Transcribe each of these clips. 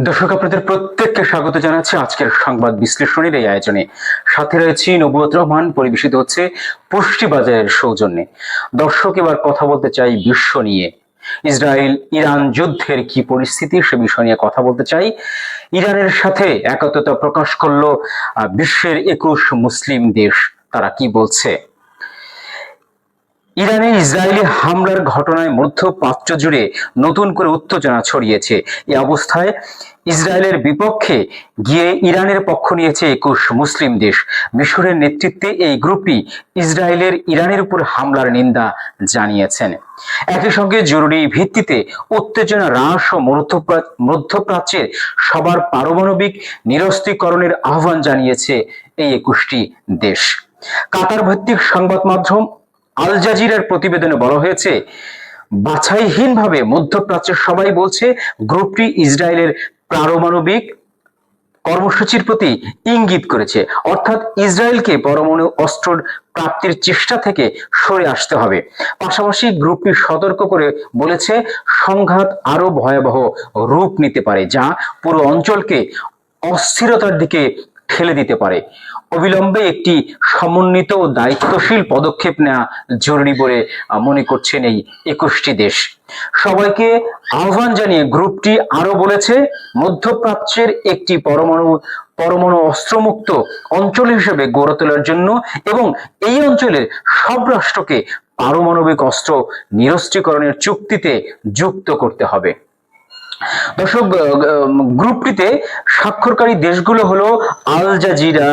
দর্শক, আপনাদের প্রত্যেককে স্বাগত জানাচ্ছি আজকের সংবাদ বিশ্লেষণের এই আয়োজনে। সাথে রয়েছি নবুয়ত রহমান, পরিবেশিত হচ্ছে পুষ্টিবাজারের সৌজন্যে। দর্শক, এবার কথা বলতে চাই বিশ্ব নিয়ে। ইসরায়েল ইরান যুদ্ধের কি পরিস্থিতি, সে বিষয় নিয়ে কথা বলতে চাই। ইরানের সাথে একত্রতা প্রকাশ করলো বিশ্বের 21 মুসলিম দেশ। তারা কি বলছে? ইরানে ইসরায়েলি হামলার ঘটনায় মধ্যপ্রাচ্য জুড়ে নতুন করে উত্তেজনা ছড়িয়েছে। এই অবস্থায় ইসরায়েলের বিপক্ষে গিয়ে ইরানের পক্ষ নিয়েছে 21 মুসলিম দেশ। মিশরের নেতৃত্বে এই গ্রুপটি ইসরায়েলের ইরানের উপর হামলার নিন্দা জানিয়েছেন। একই সঙ্গে জরুরি ভিত্তিতে উত্তেজনা হ্রাস ও মধ্যপ্রাচ্যের সবার পারমাণবিক নিরস্ত্রীকরণের আহ্বান জানিয়েছে এই 21টি দেশ। কাতার ভিত্তিক সংবাদ মাধ্যম আল জাজিরার প্রতিবেদনে বলা হয়েছে, বাছাইহীনভাবে মধ্যপ্রাচ্যের সবাই বলছে গ্রুপটি ইসরায়েলের পারমাণবিক কর্মসূচির প্রতি ইঙ্গিত করেছে, অর্থাৎ ইসরায়েলকে পরমাণু অস্ত্র প্রাপ্তির চেষ্টা থেকে সরে আসতে হবে। পাশাপাশি গ্রুপটি সতর্ক করে বলেছে, সংঘাত আরো ভয়াবহ রূপ নিতে পারে, যা পুরো অঞ্চলকে অস্থিরতার দিকে ঠেলে দিতে পারে। অবিলম্বে একটি সমন্বিত ও দায়িত্বশীল পদক্ষেপ নেওয়া জরুরি বলে মনে করছেন এই 21টি দেশ। সবাইকে আহ্বান জানিয়ে গ্রুপটি আরো বলেছে, মধ্যপ্রাচ্যের একটি পরমাণু অস্ত্রমুক্ত অঞ্চল হিসেবে গড়ে তোলার জন্য এবং এই অঞ্চলের সব রাষ্ট্রকে পারমাণবিক অস্ত্র নিরস্ত্রীকরণের চুক্তিতে যুক্ত করতে হবে। দর্শক, গ্রুপটিতে স্বাক্ষরকারী দেশগুলো হলো Al Jazeera,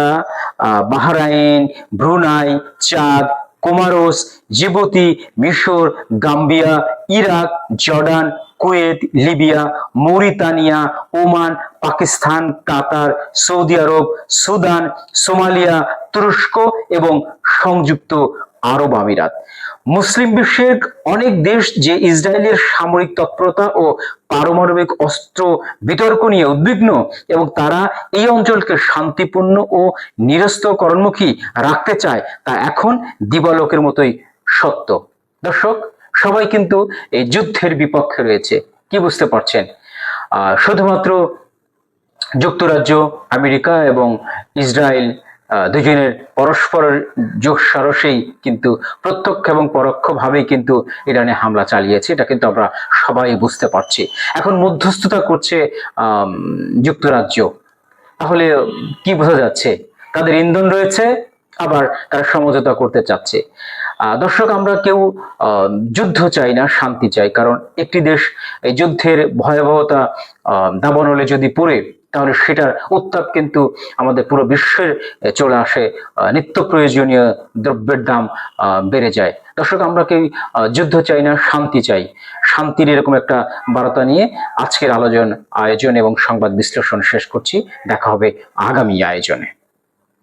Bahrain, Brunei, Chad, Comoros, Djibouti, মিশর, Gambia, Iraq, Jordan, Kuwait, Libya, Mauritania, Oman, Pakistan, Qatar, Saudi আরব, সুদান, সোমালিয়া, তুরস্ক এবং সংযুক্ত আরব আমিরাত। মুসলিম বিশ্বের অনেক দেশ যে ইসরায়েলের সামরিক তৎপরতা ও পারমাণবিক অস্ত্র বিতর্ক নিয়ে উদ্বিগ্ন এবং তারা এই অঞ্চলকে শান্তিপূর্ণ ও নিরস্ত্রীকরণমুখী রাখতে চায়, তা এখন দিবালোকের মতোই সত্য। দর্শক, সবাই কিন্তু এই যুদ্ধের বিপক্ষে রয়েছে, কি বুঝতে পারছেন? শুধুমাত্র যুক্তরাজ্য, আমেরিকা এবং ইসরায়েল দুজনের পরস্পরের যোগ সারসেই কিন্তু প্রত্যক্ষ এবং পরোক্ষভাবেই কিন্তু ইরানে হামলা চালিয়েছে, এটা কিন্তু আমরা সবাই বুঝতে পারছি। এখন মধ্যস্থতা করছে যুক্তরাজ্য। তাহলে কি বোঝা যাচ্ছে? তাদের ইন্ধন রয়েছে, আবার তারা সমঝোতা করতে চাচ্ছে। দর্শক, আমরা কেউ যুদ্ধ চাই না, শান্তি চাই। কারণ একটি দেশ এই যুদ্ধের ভয়াবহতা দাবানলে যদি পড়ে, তাহলে সেটার উত্তাপ কিন্তু আমাদের পুরো বিশ্বের চলে আসে, নিত্য প্রয়োজনীয় দ্রব্যের দাম বেড়ে যায়। দর্শক, আমরা কেউ যুদ্ধ চাই না, শান্তি চাই। শান্তির এরকম একটা বার্তা নিয়ে আজকের আয়োজন এবং সংবাদ বিশ্লেষণ শেষ করছি। দেখা হবে আগামী আয়োজনে।